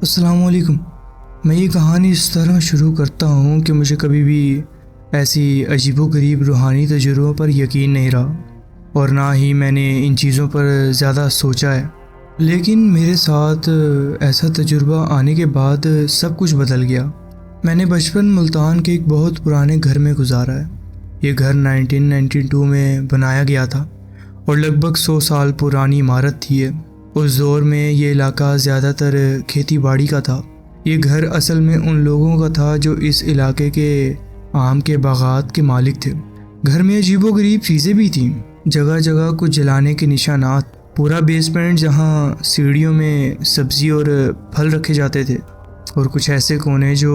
अस्सलामुअलैकुम। मैं ये कहानी इस तरह शुरू करता हूँ कि मुझे कभी भी ऐसी अजीबोगरीब रूहानी तजुर्बों पर यकीन नहीं रहा और ना ही मैंने इन चीज़ों पर ज़्यादा सोचा है। लेकिन मेरे साथ ऐसा तजुर्बा आने के बाद सब कुछ बदल गया। मैंने बचपन मुल्तान के एक बहुत पुराने घर में गुजारा है। ये घर 1992 में बनाया गया था और लगभग 100 साल पुरानी इमारत थी ये। उस दौर में ये इलाका ज़्यादातर खेती बाड़ी का था। ये घर असल में उन लोगों का था जो इस इलाके के आम के बागात के मालिक थे। घर में अजीबोगरीब चीज़ें भी थीं, जगह जगह कुछ जलाने के निशानात, पूरा बेसमेंट जहाँ सीढ़ियों में सब्ज़ी और फल रखे जाते थे, और कुछ ऐसे कोने जो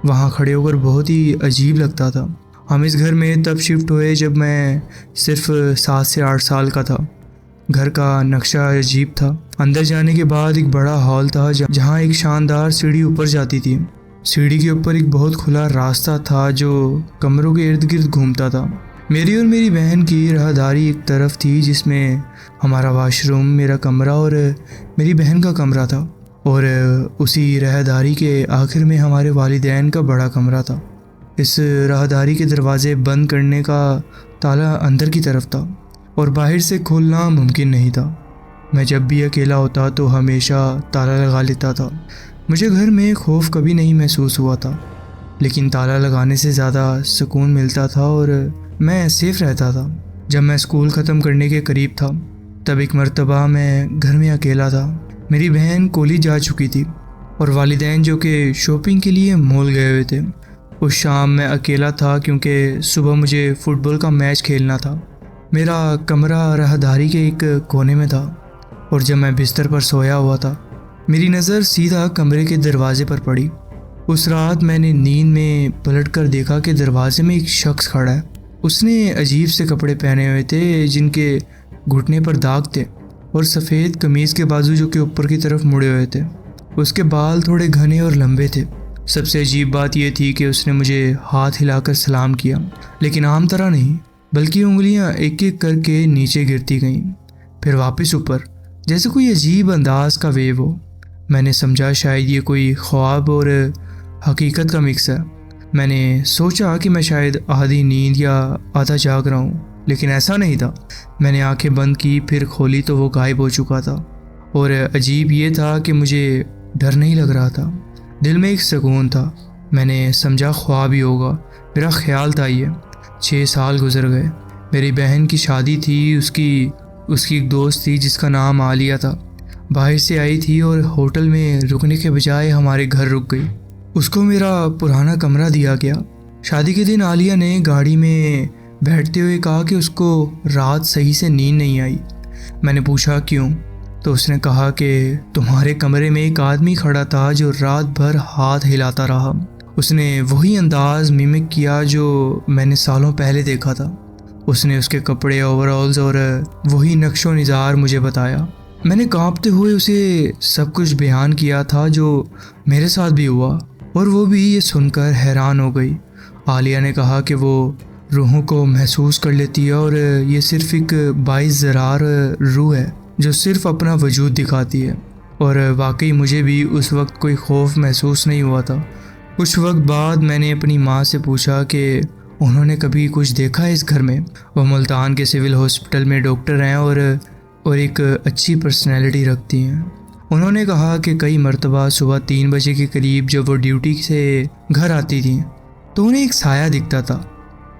वहाँ खड़े होकर बहुत ही अजीब लगता था। हम इस घर में तब शिफ्ट हुए जब मैं सिर्फ 7 से 8 साल का था। घर का नक्शा अजीब था। अंदर जाने के बाद एक बड़ा हॉल था जहाँ एक शानदार सीढ़ी ऊपर जाती थी। सीढ़ी के ऊपर एक बहुत खुला रास्ता था जो कमरों के इर्द गिर्द घूमता था। मेरी और मेरी बहन की राहदारी एक तरफ थी जिसमें हमारा वाशरूम, मेरा कमरा और मेरी बहन का कमरा था, और उसी राहदारी के आखिर में हमारे वालिदैन का बड़ा कमरा था। इस राहदारी के दरवाजे बंद करने का ताला अंदर की तरफ था और बाहर से खोलना मुमकिन नहीं था। मैं जब भी अकेला होता तो हमेशा ताला लगा लेता था। मुझे घर में खौफ कभी नहीं महसूस हुआ था, लेकिन ताला लगाने से ज़्यादा सुकून मिलता था और मैं सेफ रहता था। जब मैं स्कूल ख़त्म करने के करीब था तब एक मर्तबा मैं घर में अकेला था। मेरी बहन कॉलेज जा चुकी थी और वालिदैन जो कि शॉपिंग के लिए मॉल गए हुए थे। उस शाम मैं अकेला था क्योंकि सुबह मुझे फ़ुटबॉल का मैच खेलना था। मेरा कमरा राहदारी के एक कोने में था और जब मैं बिस्तर पर सोया हुआ था मेरी नज़र सीधा कमरे के दरवाजे पर पड़ी। उस रात मैंने नींद में पलटकर देखा कि दरवाजे में एक शख्स खड़ा है। उसने अजीब से कपड़े पहने हुए थे जिनके घुटने पर दाग थे और सफ़ेद कमीज़ के बाजू जो कि ऊपर की तरफ मुड़े हुए थे। उसके बाल थोड़े घने और लंबे थे। सबसे अजीब बात यह थी कि उसने मुझे हाथ हिलाकर सलाम किया, लेकिन आम तरह नहीं, बल्कि उंगलियां एक एक करके नीचे गिरती गईं, फिर वापस ऊपर, जैसे कोई अजीब अंदाज का वेव हो। मैंने समझा शायद ये कोई ख्वाब और हकीकत का मिक्स है। मैंने सोचा कि मैं शायद आधी नींद या आधा जाग रहा हूँ, लेकिन ऐसा नहीं था। मैंने आंखें बंद की, फिर खोली तो वो गायब हो चुका था। और अजीब ये था कि मुझे डर नहीं लग रहा था, दिल में एक सुकून था। मैंने समझा ख्वाब ही होगा, मेरा ख्याल था ये। 6 साल गुजर गए। मेरी बहन की शादी थी। उसकी एक दोस्त थी जिसका नाम आलिया था। बाहर से आई थी और होटल में रुकने के बजाय हमारे घर रुक गई। उसको मेरा पुराना कमरा दिया गया। शादी के दिन आलिया ने गाड़ी में बैठते हुए कहा कि उसको रात सही से नींद नहीं आई। मैंने पूछा क्यों, तो उसने कहा कि तुम्हारे कमरे में एक आदमी खड़ा था जो रात भर हाथ हिलाता रहा। उसने वही अंदाज मिमिक किया जो मैंने सालों पहले देखा था। उसने उसके कपड़े, ओवरऑल्स और वही नक्शो निज़ार मुझे बताया। मैंने कांपते हुए उसे सब कुछ बयान किया था जो मेरे साथ भी हुआ, और वो भी ये सुनकर हैरान हो गई। आलिया ने कहा कि वो रूहों को महसूस कर लेती है और ये सिर्फ एक बाइज़रार रूह है जो सिर्फ अपना वजूद दिखाती है। और वाकई मुझे भी उस वक्त कोई खौफ महसूस नहीं हुआ था। कुछ वक्त बाद मैंने अपनी माँ से पूछा कि उन्होंने कभी कुछ देखा है इस घर में। वो मुल्तान के सिविल हॉस्पिटल में डॉक्टर हैं और एक अच्छी पर्सनैलिटी रखती हैं। उन्होंने कहा कि कई मर्तबा सुबह 3 बजे के करीब जब वो ड्यूटी से घर आती थी तो उन्हें एक साया दिखता था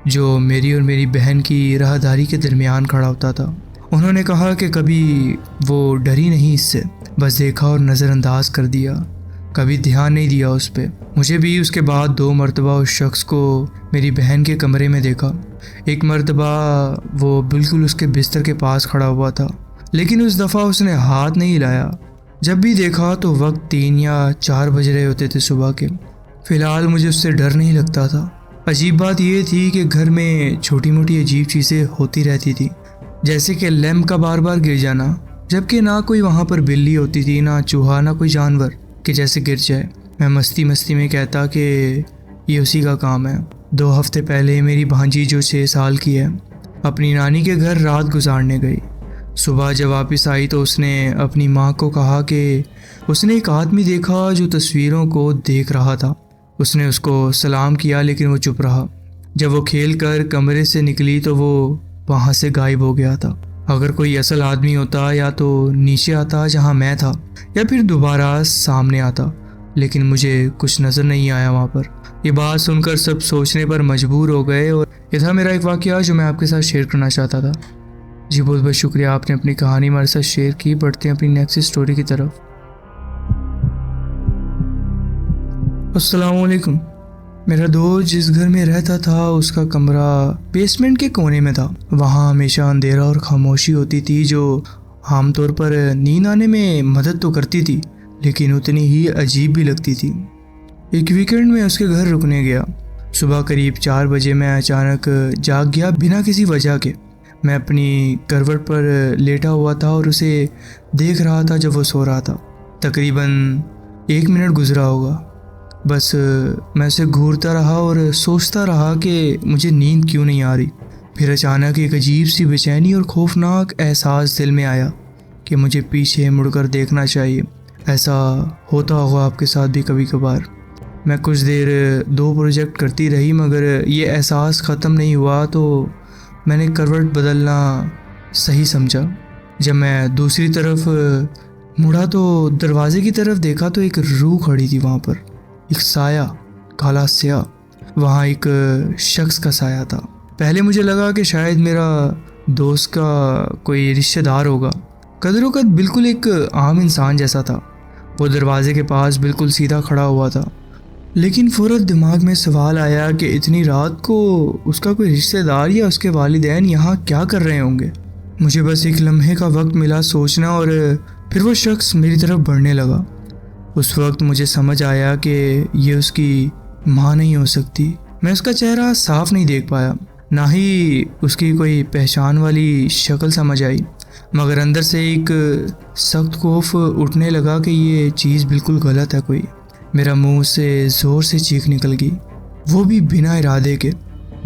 जो मेरी और मेरी बहन की राहदारी के दरमियान खड़ा होता था। उन्होंने कहा कि कभी वो डरी नहीं इससे, बस देखा और नज़रअंदाज कर दिया, कभी ध्यान नहीं दिया उस पर। मुझे भी उसके बाद 2 मरतबा उस शख्स को मेरी बहन के कमरे में देखा। एक मरतबा वो बिल्कुल उसके बिस्तर के पास खड़ा हुआ था, लेकिन उस दफ़ा उसने हाथ नहीं हिलाया। जब भी देखा तो वक्त 3 या 4 बज रहे होते थे सुबह के। फ़िलहाल मुझे उससे डर नहीं लगता था। अजीब बात यह थी कि घर में छोटी मोटी अजीब चीज़ें होती रहती थी, जैसे कि लैंप का बार बार गिर जाना, जबकि ना कोई वहाँ पर बिल्ली होती थी, ना चूहा, ना कोई जानवर कि जैसे गिर जाए। मैं मस्ती मस्ती में कहता कि ये उसी का काम है। 2 हफ्ते पहले मेरी भांजी जो 6 साल की है अपनी नानी के घर रात गुजारने गई। सुबह जब वापस आई तो उसने अपनी माँ को कहा कि उसने एक आदमी देखा जो तस्वीरों को देख रहा था। उसने उसको सलाम किया लेकिन वो चुप रहा। जब वो खेल कर कमरे से निकली तो वो वहाँ से गायब हो गया था। अगर कोई असल आदमी होता या तो नीचे आता जहाँ मैं था या फिर दोबारा सामने आता, लेकिन मुझे कुछ नज़र नहीं आया वहाँ पर। ये बात सुनकर सब सोचने पर मजबूर हो गए और ये था मेरा एक वाक़या जो मैं आपके साथ शेयर करना चाहता था। जी बहुत बहुत शुक्रिया, आपने अपनी कहानी हमारे साथ शेयर की। बढ़ते हैं अपनी नेक्स्ट स्टोरी की तरफ। अस्सलाम वालेकुम। मेरा दोस्त जिस घर में रहता था उसका कमरा बेसमेंट के कोने में था। वहाँ हमेशा अंधेरा और खामोशी होती थी जो आमतौर पर नींद आने में मदद तो करती थी लेकिन उतनी ही अजीब भी लगती थी। एक वीकेंड में उसके घर रुकने गया। सुबह करीब 4 बजे मैं अचानक जाग गया बिना किसी वजह के। मैं अपनी करवट पर लेटा हुआ था और उसे देख रहा था जब वो सो रहा था। तकरीबन 1 मिनट गुजरा होगा। बस मैं उसे घूरता रहा और सोचता रहा कि मुझे नींद क्यों नहीं आ रही। फिर अचानक एक अजीब सी बेचैनी और खौफनाक एहसास दिल में आया कि मुझे पीछे मुड़कर देखना चाहिए। ऐसा होता होगा आपके साथ भी कभी कभार। मैं कुछ देर 2 प्रोजेक्ट करती रही मगर ये एहसास ख़त्म नहीं हुआ तो मैंने करवट बदलना सही समझा। जब मैं दूसरी तरफ मुड़ा तो दरवाजे की तरफ देखा तो एक रूह खड़ी थी वहाँ पर। एक साया, काला स्याह। वहाँ एक शख्स का साया था। पहले मुझे लगा कि शायद मेरा दोस्त का कोई रिश्तेदार होगा। कदरों कद बिल्कुल एक आम इंसान जैसा था। वो दरवाजे के पास बिल्कुल सीधा खड़ा हुआ था। लेकिन फ़ौरन दिमाग में सवाल आया कि इतनी रात को उसका कोई रिश्तेदार या उसके वालिदैन यहाँ क्या कर रहे होंगे। मुझे बस एक लम्हे का वक्त मिला सोचना और फिर वो शख्स मेरी तरफ बढ़ने लगा। उस वक्त मुझे समझ आया कि ये उसकी माँ नहीं हो सकती। मैं उसका चेहरा साफ नहीं देख पाया, ना ही उसकी कोई पहचान वाली शक्ल समझ आई, मगर अंदर से एक सख्त खौफ उठने लगा कि ये चीज़ बिल्कुल गलत है कोई। मेरा मुंह से ज़ोर से चीख निकल गई, वो भी बिना इरादे के,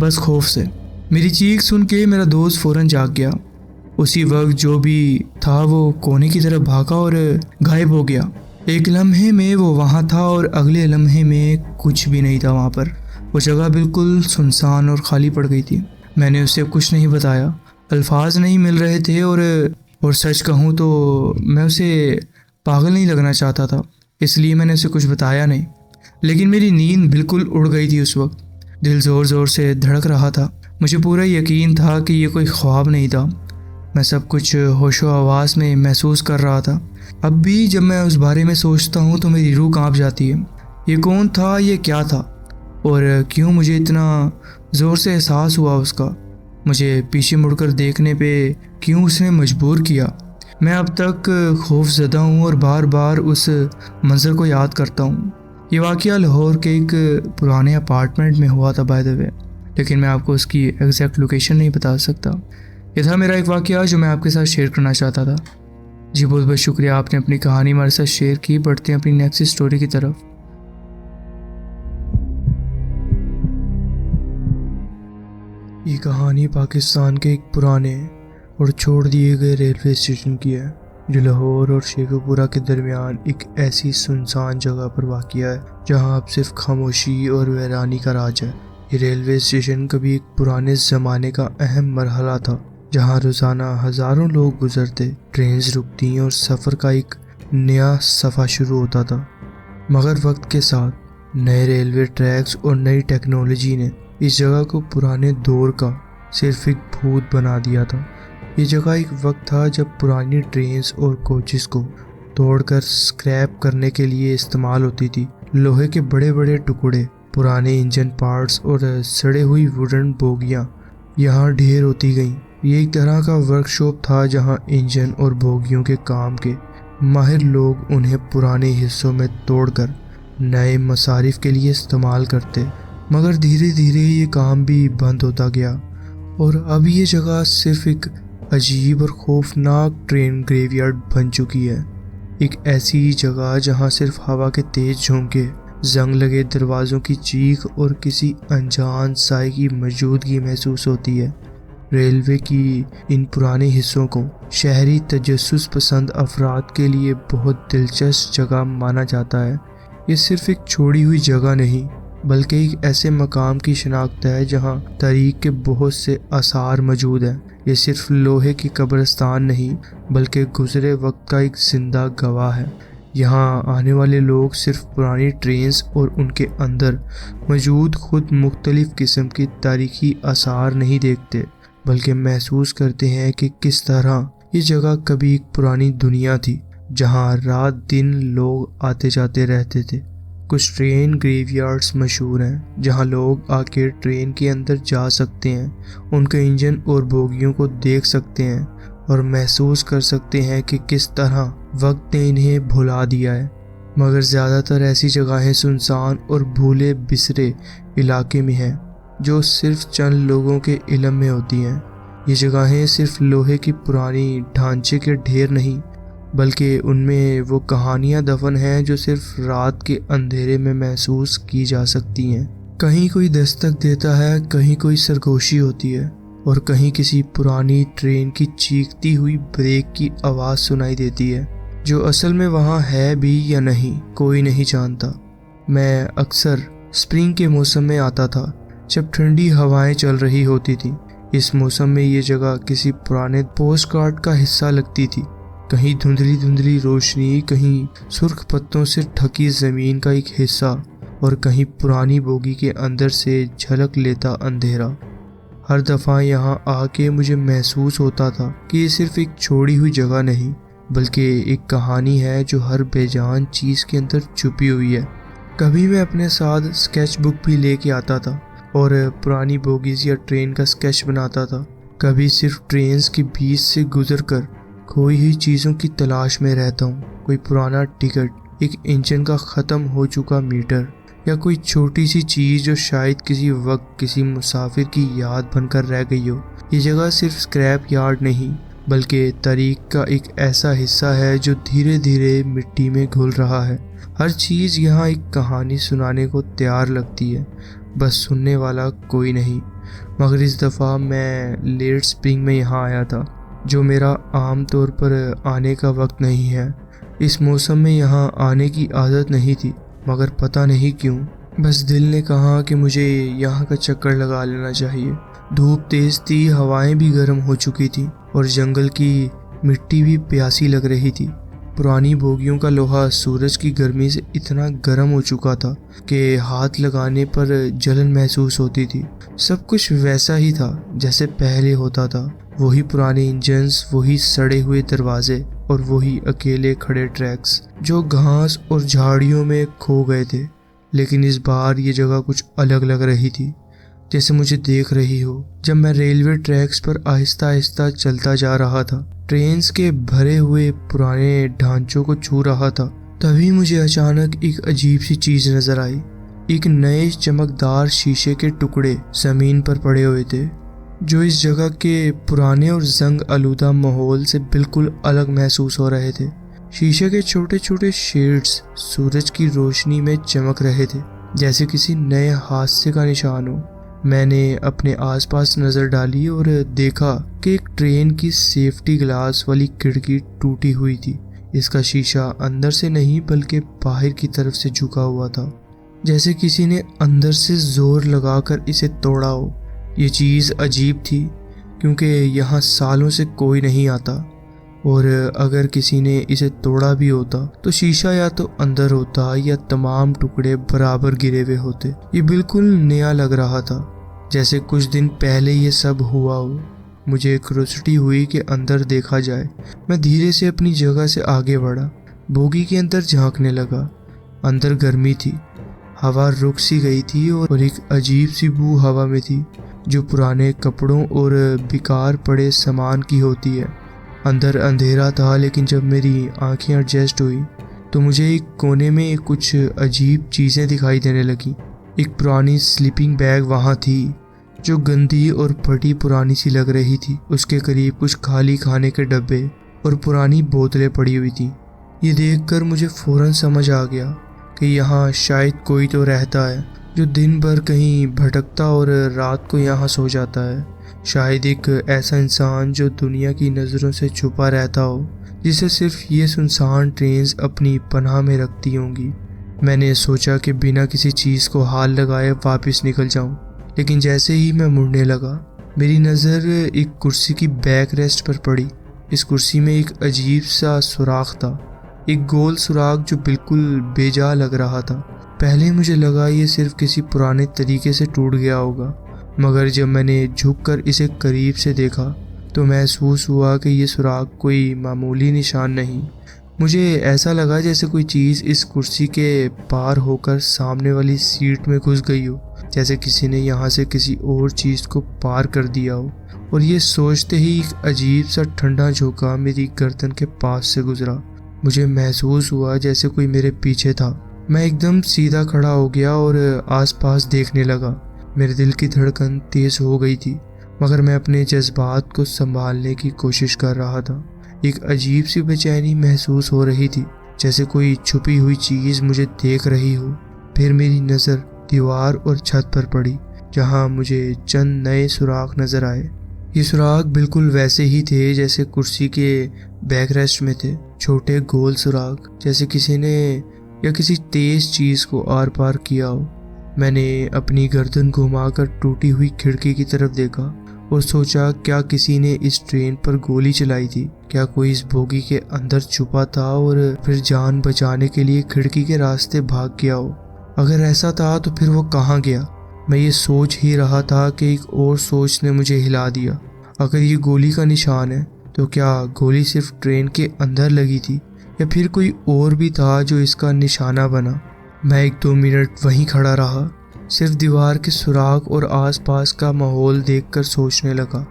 बस खौफ से। मेरी चीख सुन के मेरा दोस्त फ़ौरन जाग गया। उसी वक्त जो भी था वो कोने की तरफ भागा और गायब हो गया। एक लम्हे में वो वहाँ था और अगले लम्हे में कुछ भी नहीं था वहाँ पर। वो जगह बिल्कुल सुनसान और खाली पड़ गई थी। मैंने उसे कुछ नहीं बताया, अल्फाज नहीं मिल रहे थे और सच कहूँ तो मैं उसे पागल नहीं लगना चाहता था, इसलिए मैंने उसे कुछ बताया नहीं। लेकिन मेरी नींद बिल्कुल उड़ गई थी उस वक्त। दिल ज़ोर ज़ोर से धड़क रहा था। मुझे पूरा यकीन था कि ये कोई ख्वाब नहीं था। मैं सब कुछ होशो हवास में महसूस कर रहा था। अब भी जब मैं उस बारे में सोचता हूँ तो मेरी रूह कांप जाती है। ये कौन था, ये क्या था और क्यों मुझे इतना ज़ोर से एहसास हुआ उसका। मुझे पीछे मुड़कर देखने पे क्यों उसने मजबूर किया। मैं अब तक खौफज़दा हूँ और बार बार उस मंज़र को याद करता हूँ। ये वाक़या लाहौर के एक पुराने अपार्टमेंट में हुआ था बाय द वे, लेकिन मैं आपको उसकी एग्जैक्ट लोकेशन नहीं बता सकता। ये था मेरा एक वाक़या जो मैं आपके साथ शेयर करना चाहता था। जी बहुत बहुत शुक्रिया, आपने अपनी कहानी हमारे साथ शेयर की। बढ़ते हैं अपनी नेक्स्ट स्टोरी की तरफ। ये कहानी पाकिस्तान के एक पुराने और छोड़ दिए गए रेलवे स्टेशन की है जो लाहौर और शेखुपुरा के दरमियान एक ऐसी सुनसान जगह पर वाक़या है जहां अब सिर्फ खामोशी और वीरानी का राज है। ये रेलवे स्टेशन कभी एक पुराने ज़माने का अहम मरहला था जहां रोज़ाना हज़ारों लोग गुजरते, ट्रेन रुकती और सफ़र का एक नया सफ़ा शुरू होता था। मगर वक्त के साथ नए रेलवे ट्रैक्स और नई टेक्नोलॉजी ने इस जगह को पुराने दौर का सिर्फ एक भूत बना दिया था। ये जगह एक वक्त था जब पुरानी ट्रेन्स और कोचेस को तोड़कर स्क्रैप करने के लिए इस्तेमाल होती थी। लोहे के बड़े बड़े टुकड़े, पुराने इंजन पार्ट्स और सड़े हुई वुडन बोगियाँ यहाँ ढेर होती गईं। ये एक तरह का वर्कशॉप था जहाँ इंजन और बोगियों के काम के माहिर लोग उन्हें पुराने हिस्सों में तोड़कर नए मसारिफ के लिए इस्तेमाल करते। मगर धीरे धीरे ये काम भी बंद होता गया और अब ये जगह सिर्फ एक अजीब और खौफनाक ट्रेन ग्रेवयार्ड बन चुकी है। एक ऐसी जगह जहाँ सिर्फ हवा के तेज झोंके, जंग लगे दरवाज़ों की चीख और किसी अनजान साए की मौजूदगी महसूस होती है। रेलवे की इन पुराने हिस्सों को शहरी तजस्सुस पसंद अफराद के लिए बहुत दिलचस्प जगह माना जाता है। ये सिर्फ एक छोड़ी हुई जगह नहीं बल्कि एक ऐसे मकाम की शनाख्त है जहाँ तारीख के बहुत से आसार मौजूद हैं। ये सिर्फ लोहे की कब्रिस्तान नहीं बल्कि गुजरे वक्त का एक जिंदा गवाह है। यहाँ आने वाले लोग सिर्फ पुरानी ट्रेन्स और उनके अंदर मौजूद खुद मुख्तलिफ किस्म की तारीखी आसार नहीं देखते बल्कि महसूस करते हैं कि किस तरह ये जगह कभी एक पुरानी दुनिया थी जहाँ रात दिन लोग आते जाते रहते थे। कुछ ट्रेन ग्रेवयार्ड्स मशहूर हैं जहाँ लोग आके ट्रेन के अंदर जा सकते हैं, उनके इंजन और बोगियों को देख सकते हैं और महसूस कर सकते हैं कि किस तरह वक्त ने इन्हें भुला दिया है। मगर ज़्यादातर ऐसी जगहें सुनसान और भूले बिसरे इलाके में हैं जो सिर्फ चंद लोगों के इल्म में होती हैं। ये जगहें सिर्फ लोहे की पुरानी ढांचे के ढेर नहीं बल्कि उनमें वो कहानियां दफन हैं जो सिर्फ रात के अंधेरे में महसूस की जा सकती हैं। कहीं कोई दस्तक देता है, कहीं कोई सरगोशी होती है और कहीं किसी पुरानी ट्रेन की चीखती हुई ब्रेक की आवाज़ सुनाई देती है जो असल में वहाँ है भी या नहीं कोई नहीं जानता। मैं अक्सर स्प्रिंग के मौसम में आता था जब ठंडी हवाएं चल रही होती थी। इस मौसम में ये जगह किसी पुराने पोस्ट कार्ड का हिस्सा लगती थी। कहीं धुंधली धुंधली रोशनी, कहीं सुर्ख पत्तों से ढकी ज़मीन का एक हिस्सा और कहीं पुरानी बोगी के अंदर से झलक लेता अंधेरा। हर दफ़ा यहाँ आके मुझे महसूस होता था कि ये सिर्फ एक छोड़ी हुई जगह नहीं बल्कि एक कहानी है जो हर बेजान चीज़ के अंदर छुपी हुई है। कभी मैं अपने साथ स्केच बुक भी लेके आता था और पुरानी बोगीज़ या ट्रेन का स्केच बनाता था। कभी सिर्फ ट्रेन्स के बीच से गुजर कर खोई हुई चीज़ों की तलाश में रहता हूँ। कोई पुराना टिकट, एक इंजन का ख़त्म हो चुका मीटर या कोई छोटी सी चीज़ जो शायद किसी वक्त किसी मुसाफिर की याद बनकर रह गई हो। ये जगह सिर्फ स्क्रैप यार्ड नहीं बल्कि तारीख का एक ऐसा हिस्सा है जो धीरे धीरे मिट्टी में घुल रहा है। हर चीज़ यहाँ एक कहानी सुनाने को तैयार लगती है, बस सुनने वाला कोई नहीं। मगर इस दफ़ा मैं लेट स्प्रिंग में यहाँ आया था जो मेरा आम तौर पर आने का वक्त नहीं है। इस मौसम में यहाँ आने की आदत नहीं थी मगर पता नहीं क्यों बस दिल ने कहा कि मुझे यहाँ का चक्कर लगा लेना चाहिए। धूप तेज़ थी, हवाएं भी गर्म हो चुकी थी और जंगल की मिट्टी भी प्यासी लग रही थी। पुरानी बोगियों का लोहा सूरज की गर्मी से इतना गर्म हो चुका था कि हाथ लगाने पर जलन महसूस होती थी। सब कुछ वैसा ही था जैसे पहले होता था। वही पुराने इंजन्स, वही सड़े हुए दरवाजे और वही अकेले खड़े ट्रैक्स जो घास और झाड़ियों में खो गए थे। लेकिन इस बार ये जगह कुछ अलग लग रही थी, जैसे मुझे देख रही हो। जब मैं रेलवे ट्रैक्स पर आहिस्ता आहिस्ता चलता जा रहा था, ट्रेन्स के भरे हुए पुराने ढांचों को छू रहा था, तभी मुझे अचानक एक अजीब सी चीज़ नज़र आई। एक नए चमकदार शीशे के टुकड़े ज़मीन पर पड़े हुए थे जो इस जगह के पुराने और जंग आलूदा माहौल से बिल्कुल अलग महसूस हो रहे थे। शीशे के छोटे छोटे शेड्स सूरज की रोशनी में चमक रहे थे जैसे किसी नए हादसे का निशान हो। मैंने अपने आसपास नज़र डाली और देखा कि एक ट्रेन की सेफ्टी ग्लास वाली खिड़की टूटी हुई थी। इसका शीशा अंदर से नहीं बल्कि बाहर की तरफ से झुका हुआ था, जैसे किसी ने अंदर से जोर लगाकर इसे तोड़ा हो। ये चीज़ अजीब थी क्योंकि यहाँ सालों से कोई नहीं आता और अगर किसी ने इसे तोड़ा भी होता तो शीशा या तो अंदर होता या तमाम टुकड़े बराबर गिरे हुए होते। ये बिल्कुल नया लग रहा था, जैसे कुछ दिन पहले ये सब हुआ हो। मुझे क्यूरियोसिटी हुई कि अंदर देखा जाए। मैं धीरे से अपनी जगह से आगे बढ़ा, बोगी के अंदर झांकने लगा। अंदर गर्मी थी, हवा रुक सी गई थी और एक अजीब सी बू हवा में थी जो पुराने कपड़ों और बेकार पड़े सामान की होती है। अंदर अंधेरा था लेकिन जब मेरी आंखें एडजस्ट हुई तो मुझे एक कोने में कुछ अजीब चीज़ें दिखाई देने लगी। एक पुरानी स्लीपिंग बैग वहाँ थी जो गंदी और फटी पुरानी सी लग रही थी। उसके करीब कुछ खाली खाने के डब्बे और पुरानी बोतलें पड़ी हुई थी। ये देखकर मुझे फ़ौरन समझ आ गया कि यहाँ शायद कोई तो रहता है जो दिन भर कहीं भटकता और रात को यहाँ सो जाता है। शायद एक ऐसा इंसान जो दुनिया की नज़रों से छुपा रहता हो, जिसे सिर्फ ये सुनसान ट्रेन्स अपनी पनाह में रखती होंगी। मैंने सोचा कि बिना किसी चीज़ को हाथ लगाए वापस निकल जाऊं, लेकिन जैसे ही मैं मुड़ने लगा मेरी नज़र एक कुर्सी की बैक रेस्ट पर पड़ी। इस कुर्सी में एक अजीब सा सुराख था, एक गोल सुराख जो बिल्कुल बेजा लग रहा था। पहले मुझे लगा ये सिर्फ किसी पुराने तरीके से टूट गया होगा, मगर जब मैंने झुककर इसे करीब से देखा तो महसूस हुआ कि ये सुराख कोई मामूली निशान नहीं। मुझे ऐसा लगा जैसे कोई चीज़ इस कुर्सी के पार होकर सामने वाली सीट में घुस गई हो, जैसे किसी ने यहाँ से किसी और चीज़ को पार कर दिया हो। और ये सोचते ही एक अजीब सा ठंडा झोंका मेरी गर्दन के पास से गुजरा। मुझे महसूस हुआ जैसे कोई मेरे पीछे था। मैं एकदम सीधा खड़ा हो गया और आसपास देखने लगा। मेरे दिल की धड़कन तेज हो गई थी, मगर मैं अपने जज्बात को संभालने की कोशिश कर रहा था। एक अजीब सी बेचैनी महसूस हो रही थी, जैसे कोई छुपी हुई चीज़ मुझे देख रही हो। फिर मेरी नज़र दीवार और छत पर पड़ी, जहां मुझे चंद नए सुराख नज़र आए। ये सुराख बिल्कुल वैसे ही थे जैसे कुर्सी के बैकरेस्ट में थे, छोटे गोल सुराख, जैसे किसी ने या किसी तेज चीज़ को आर पार किया हो। मैंने अपनी गर्दन घुमाकर टूटी हुई खिड़की की तरफ देखा और सोचा, क्या किसी ने इस ट्रेन पर गोली चलाई थी? क्या कोई इस बोगी के अंदर छुपा था और फिर जान बचाने के लिए खिड़की के रास्ते भाग गया हो? अगर ऐसा था तो फिर वो कहाँ गया? मैं ये सोच ही रहा था कि एक और सोच ने मुझे हिला दिया। अगर ये गोली का निशान है तो क्या गोली सिर्फ ट्रेन के अंदर लगी थी, या फिर कोई और भी था जो इसका निशाना बना? मैं 1-2 मिनट वहीं खड़ा रहा, सिर्फ दीवार के सुराख और आसपास का माहौल देखकर सोचने लगा।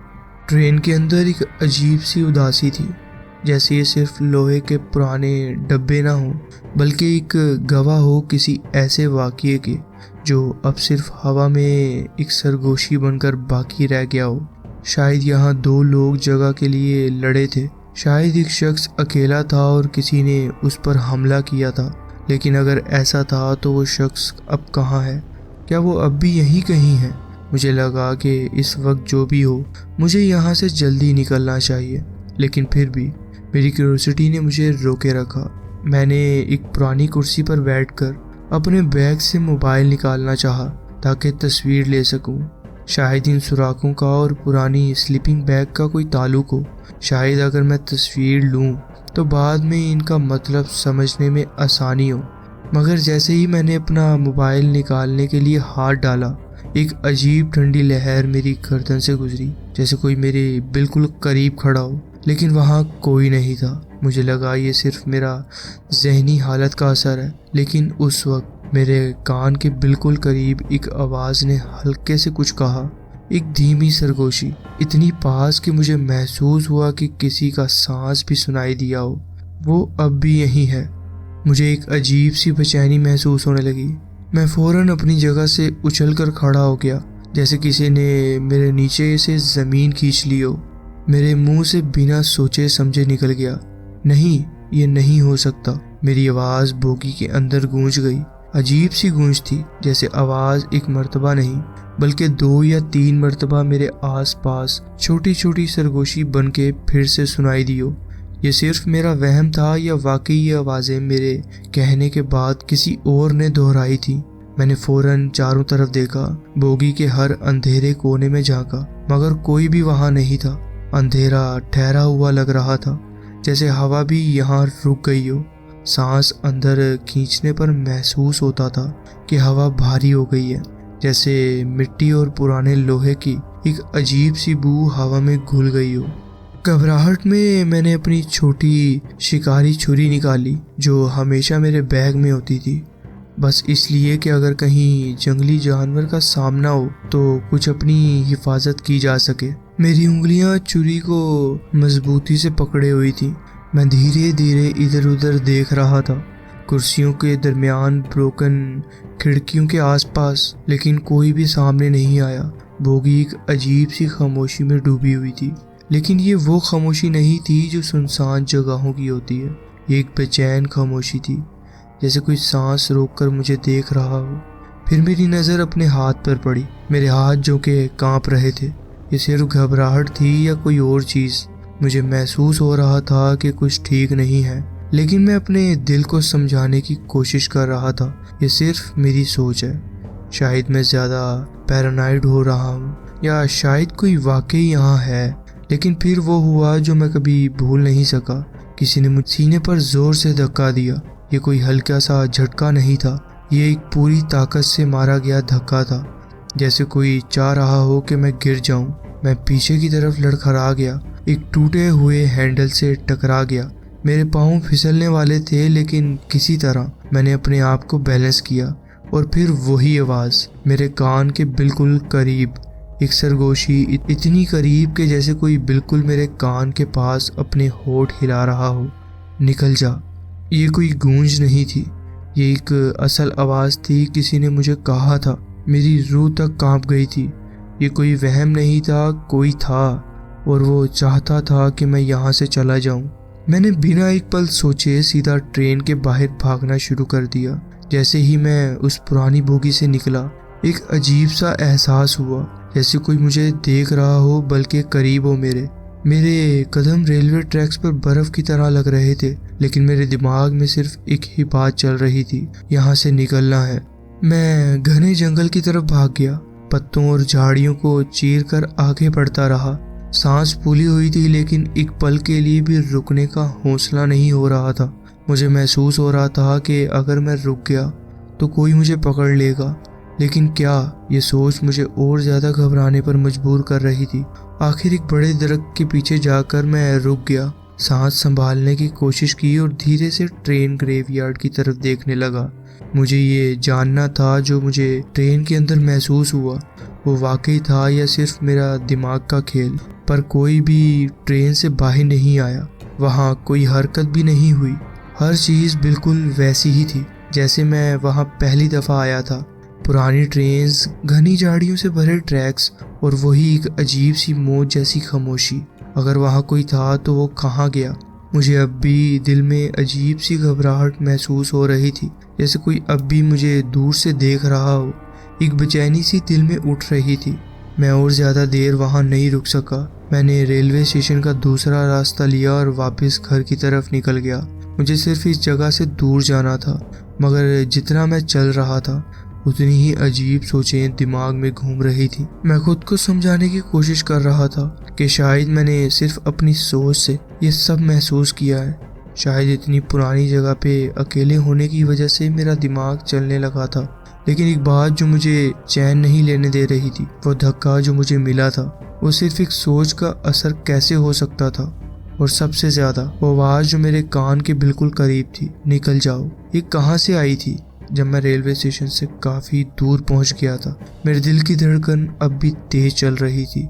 ट्रेन के अंदर एक अजीब सी उदासी थी, जैसे ये सिर्फ लोहे के पुराने डब्बे ना हो, बल्कि एक गवाह हो किसी ऐसे वाक़ये के जो अब सिर्फ हवा में एक सरगोशी बनकर बाकी रह गया हो। शायद यहाँ 2 लोग जगह के लिए लड़े थे। शायद एक शख्स अकेला था और किसी ने उस पर हमला किया था। लेकिन अगर ऐसा था तो वो शख्स अब कहाँ है? क्या वो अब भी यहीं कहीं है? मुझे लगा कि इस वक्त जो भी हो, मुझे यहाँ से जल्दी निकलना चाहिए। लेकिन फिर भी मेरी क्यूरियोसिटी ने मुझे रोके रखा। मैंने एक पुरानी कुर्सी पर बैठकर अपने बैग से मोबाइल निकालना चाहा ताकि तस्वीर ले सकूं। शायद इन सुराखों का और पुरानी स्लीपिंग बैग का कोई ताल्लुक हो। शायद अगर मैं तस्वीर लूं तो बाद में इनका मतलब समझने में आसानी हो। मगर जैसे ही मैंने अपना मोबाइल निकालने के लिए हाथ डाला, एक अजीब ठंडी लहर मेरी गर्दन से गुजरी, जैसे कोई मेरे बिल्कुल करीब खड़ा हो। लेकिन वहाँ कोई नहीं था। मुझे लगा ये सिर्फ मेरा जहनी हालत का असर है। लेकिन उस वक्त मेरे कान के बिल्कुल करीब एक आवाज़ ने हल्के से कुछ कहा, एक धीमी सरगोशी, इतनी पास कि मुझे महसूस हुआ कि किसी का सांस भी सुनाई दिया हो। वो अब भी यहीं है। मुझे एक अजीब सी बेचैनी महसूस होने लगी। मैं फौरन अपनी जगह से उछलकर खड़ा हो गया, जैसे किसी ने मेरे नीचे से ज़मीन खींच ली हो। मेरे मुंह से बिना सोचे समझे निकल गया, नहीं, ये नहीं हो सकता। मेरी आवाज़ बोगी के अंदर गूंज गई। अजीब सी गूंज थी, जैसे आवाज़ एक मर्तबा नहीं बल्कि 2 या 3 मर्तबा मेरे आसपास छोटी छोटी सरगोशी बन के फिर से सुनाई दी हो। ये सिर्फ मेरा वहम था या वाकई ये आवाज़ें मेरे कहने के बाद किसी और ने दोहराई थी? मैंने फौरन चारों तरफ देखा, बोगी के हर अंधेरे कोने में झांका, मगर कोई भी वहाँ नहीं था। अंधेरा ठहरा हुआ लग रहा था, जैसे हवा भी यहाँ रुक गई हो। सांस अंदर खींचने पर महसूस होता था कि हवा भारी हो गई है, जैसे मिट्टी और पुराने लोहे की एक अजीब सी बू हवा में घुल गई हो। घबराहट में मैंने अपनी छोटी शिकारी छुरी निकाली, जो हमेशा मेरे बैग में होती थी, बस इसलिए कि अगर कहीं जंगली जानवर का सामना हो तो कुछ अपनी हिफाजत की जा सके। मेरी उंगलियां छुरी को मजबूती से पकड़े हुई थी। मैं धीरे धीरे इधर उधर देख रहा था, कुर्सियों के दरमियान, ब्रोकन खिड़कियों के आसपास, लेकिन कोई भी सामने नहीं आया। बोगी एक अजीब सी खामोशी में डूबी हुई थी, लेकिन ये वो खामोशी नहीं थी जो सुनसान जगहों की होती है। ये एक बेचैन खामोशी थी, जैसे कोई सांस रोककर मुझे देख रहा हो। फिर मेरी नज़र अपने हाथ पर पड़ी। मेरे हाथ जो कि कांप रहे थे। ये सिर्फ घबराहट थी या कोई और चीज़? मुझे महसूस हो रहा था कि कुछ ठीक नहीं है, लेकिन मैं अपने दिल को समझाने की कोशिश कर रहा था। ये सिर्फ मेरी सोच है। शायद मैं ज़्यादा पैरानाइड हो रहा हूँ, या शायद कोई वाकई यहाँ है। लेकिन फिर वो हुआ जो मैं कभी भूल नहीं सका। किसी ने मुझे सीने पर जोर से धक्का दिया। ये कोई हल्का सा झटका नहीं था, ये एक पूरी ताकत से मारा गया धक्का था, जैसे कोई चाह रहा हो कि मैं गिर जाऊं। मैं पीछे की तरफ लड़खड़ा गया, एक टूटे हुए हैंडल से टकरा गया। मेरे पाँव फिसलने वाले थे, लेकिन किसी तरह मैंने अपने आप को बैलेंस किया। और फिर वही आवाज़ मेरे कान के बिल्कुल करीब, एक सरगोशी इतनी करीब कि जैसे कोई बिल्कुल मेरे कान के पास अपने होठ हिला रहा हो, निकल जा। ये कोई गूंज नहीं थी, ये एक असल आवाज़ थी। किसी ने मुझे कहा था। मेरी रूह तक कांप गई थी। ये कोई वहम नहीं था, कोई था, और वो चाहता था कि मैं यहाँ से चला जाऊँ। मैंने बिना एक पल सोचे सीधा ट्रेन के बाहर भागना शुरू कर दिया। जैसे ही मैं उस पुरानी बोगी से निकला, एक अजीब सा एहसास हुआ, जैसे कोई मुझे देख रहा हो, बल्कि करीब हो। मेरे कदम रेलवे ट्रैक्स पर बर्फ की तरह लग रहे थे, लेकिन मेरे दिमाग में सिर्फ एक ही बात चल रही थी, यहाँ से निकलना है। मैं घने जंगल की तरफ भाग गया, पत्तों और झाड़ियों को चीर कर आगे बढ़ता रहा। सांस फूली हुई थी, लेकिन एक पल के लिए भी रुकने का हौसला नहीं हो रहा था। मुझे महसूस हो रहा था कि अगर मैं रुक गया तो कोई मुझे पकड़ लेगा, लेकिन क्या? ये सोच मुझे और ज़्यादा घबराने पर मजबूर कर रही थी। आखिर एक बड़े दरख्त के पीछे जाकर मैं रुक गया, सांस संभालने की कोशिश की और धीरे से ट्रेन ग्रेवयार्ड की तरफ देखने लगा। मुझे ये जानना था जो मुझे ट्रेन के अंदर महसूस हुआ वो वाकई था या सिर्फ मेरा दिमाग का खेल। पर कोई भी ट्रेन से बाहर नहीं आया, वहाँ कोई हरकत भी नहीं हुई। हर चीज़ बिल्कुल वैसी ही थी जैसे मैं वहाँ पहली दफ़ा आया था। पुरानी ट्रेन्स, घनी झाड़ियों से भरे ट्रैक्स और वही एक अजीब सी मौत जैसी खामोशी। अगर वहाँ कोई था तो वो कहाँ गया? मुझे अब भी दिल में अजीब सी घबराहट महसूस हो रही थी, जैसे कोई अब भी मुझे दूर से देख रहा हो। एक बेचैनी सी दिल में उठ रही थी। मैं और ज़्यादा देर वहाँ नहीं रुक सका। मैंने रेलवे स्टेशन का दूसरा रास्ता लिया और वापस घर की तरफ निकल गया। मुझे सिर्फ इस जगह से दूर जाना था, मगर जितना मैं चल रहा था उतनी ही अजीब सोचें दिमाग में घूम रही थी। मैं खुद को समझाने की कोशिश कर रहा था कि शायद मैंने सिर्फ अपनी सोच से ये सब महसूस किया है। शायद इतनी पुरानी जगह पे अकेले होने की वजह से मेरा दिमाग चलने लगा था। लेकिन एक बात जो मुझे चैन नहीं लेने दे रही थी, वो धक्का जो मुझे मिला था, वो सिर्फ एक सोच का असर कैसे हो सकता था। और सबसे ज्यादा वो आवाज़ जो मेरे कान के बिल्कुल करीब थी, निकल जाओ, ये कहाँ से आई थी? जब मैं रेलवे स्टेशन से काफ़ी दूर पहुंच गया था, मेरे दिल की धड़कन अब भी तेज चल रही थी।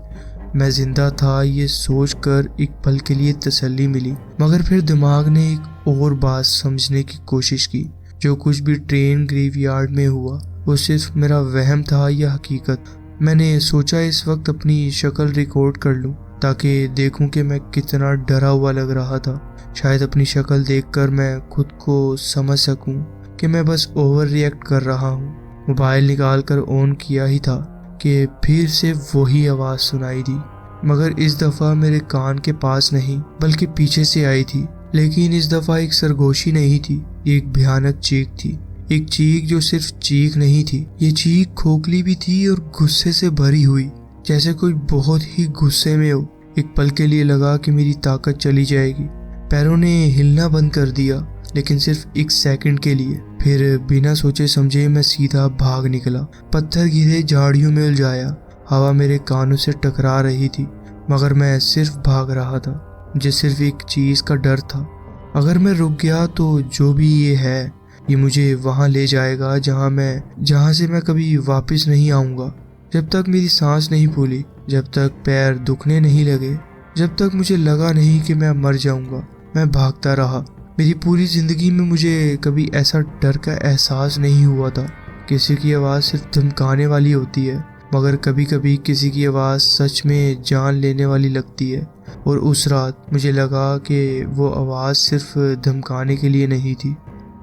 मैं जिंदा था, ये सोचकर एक पल के लिए तसल्ली मिली, मगर फिर दिमाग ने एक और बात समझने की कोशिश की। जो कुछ भी ट्रेन ग्रेवयार्ड में हुआ वो सिर्फ मेरा वहम था या हकीकत। मैंने सोचा इस वक्त अपनी शक्ल रिकॉर्ड कर लूं, ताकि देखूं कि मैं कितना डरा हुआ लग रहा था। शायद अपनी शक्ल देखकर मैं खुद को समझ सकूं कि मैं बस ओवर रिएक्ट कर रहा हूँ। मोबाइल निकाल कर ऑन किया ही था कि फिर से वही आवाज़ सुनाई दी, मगर इस दफ़ा मेरे कान के पास नहीं बल्कि पीछे से आई थी। लेकिन इस दफ़ा एक सरगोशी नहीं थी, ये एक भयानक चीख थी। एक चीख जो सिर्फ चीख नहीं थी, ये चीख खोखली भी थी और गुस्से से भरी हुई, जैसे कोई बहुत ही गुस्से में हो। एक पल के लिए लगा कि मेरी ताकत चली जाएगी। पैरों ने हिलना बंद कर दिया, लेकिन सिर्फ एक सेकंड के लिए। फिर बिना सोचे समझे मैं सीधा भाग निकला। पत्थर गिरे, झाड़ियों में उलझाया, हवा मेरे कानों से टकरा रही थी, मगर मैं सिर्फ भाग रहा था। मुझे सिर्फ एक चीज़ का डर था, अगर मैं रुक गया तो जो भी ये है, ये मुझे वहाँ ले जाएगा जहाँ से मैं कभी वापस नहीं आऊँगा। जब तक मेरी सांस नहीं फूली, जब तक पैर दुखने नहीं लगे, जब तक मुझे लगा नहीं कि मैं मर जाऊँगा, मैं भागता रहा। मेरी पूरी ज़िंदगी में मुझे कभी ऐसा डर का एहसास नहीं हुआ था। किसी की आवाज़ सिर्फ धमकाने वाली होती है, मगर कभी कभी किसी की आवाज़ सच में जान लेने वाली लगती है। और उस रात मुझे लगा कि वो आवाज़ सिर्फ धमकाने के लिए नहीं थी,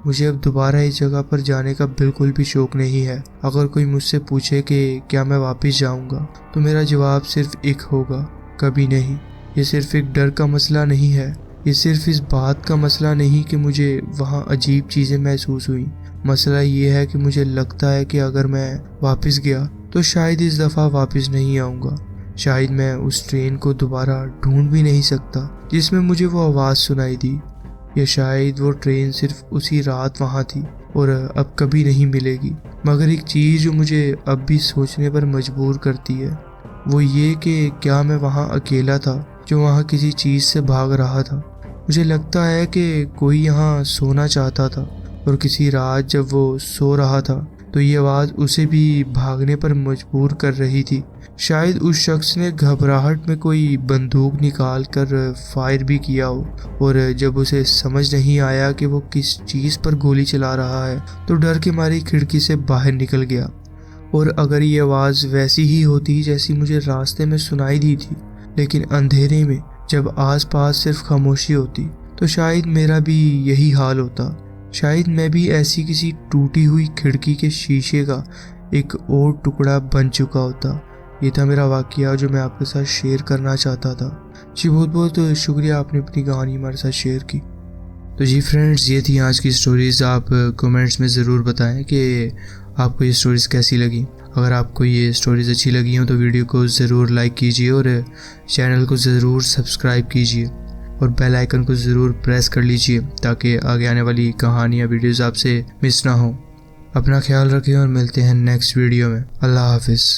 मुझे अब दोबारा इस जगह पर जाने का बिल्कुल भी शौक नहीं है। अगर कोई मुझसे पूछे कि क्या मैं वापस जाऊंगा तो मेरा जवाब सिर्फ एक होगा, कभी नहीं। ये सिर्फ एक डर का मसला नहीं है, ये सिर्फ इस बात का मसला नहीं कि मुझे वहाँ अजीब चीज़ें महसूस हुई। मसला ये है कि मुझे लगता है कि अगर मैं वापस गया तो शायद इस दफ़ा वापस नहीं आऊँगा। शायद मैं उस ट्रेन को दोबारा ढूंढ भी नहीं सकता जिसमें मुझे वो आवाज़ सुनाई दी, या शायद वो ट्रेन सिर्फ उसी रात वहाँ थी और अब कभी नहीं मिलेगी। मगर एक चीज़ जो मुझे अब भी सोचने पर मजबूर करती है वो ये कि क्या मैं वहाँ अकेला था जो वहाँ किसी चीज़ से भाग रहा था। मुझे लगता है कि कोई यहाँ सोना चाहता था और किसी रात जब वो सो रहा था तो ये आवाज़ उसे भी भागने पर मजबूर कर रही थी। शायद उस शख्स ने घबराहट में कोई बंदूक निकाल कर फायर भी किया हो, और जब उसे समझ नहीं आया कि वो किस चीज़ पर गोली चला रहा है तो डर के मारे खिड़की से बाहर निकल गया। और अगर ये आवाज़ वैसी ही होती जैसी मुझे रास्ते में सुनाई दी थी, लेकिन अंधेरे में जब आसपास सिर्फ खामोशी होती, तो शायद मेरा भी यही हाल होता। शायद मैं भी ऐसी किसी टूटी हुई खिड़की के शीशे का एक और टुकड़ा बन चुका होता। ये था मेरा वाकया जो मैं आपके साथ शेयर करना चाहता था। जी बहुत बहुत शुक्रिया आपने अपनी कहानी हमारे साथ शेयर की। तो जी फ्रेंड्स, ये थी आज की स्टोरीज़। आप कमेंट्स में ज़रूर बताएं कि आपको ये स्टोरीज़ कैसी लगी। अगर आपको ये स्टोरीज़ अच्छी लगी हो तो वीडियो को ज़रूर लाइक कीजिए और चैनल को ज़रूर सब्सक्राइब कीजिए और बेल आइकन को ज़रूर प्रेस कर लीजिए ताकि आगे आने वाली कहानियाँ वीडियोज़ आपसे मिस ना हो। अपना ख्याल रखें और मिलते हैं नेक्स्ट वीडियो में। अल्लाह हाफिज़।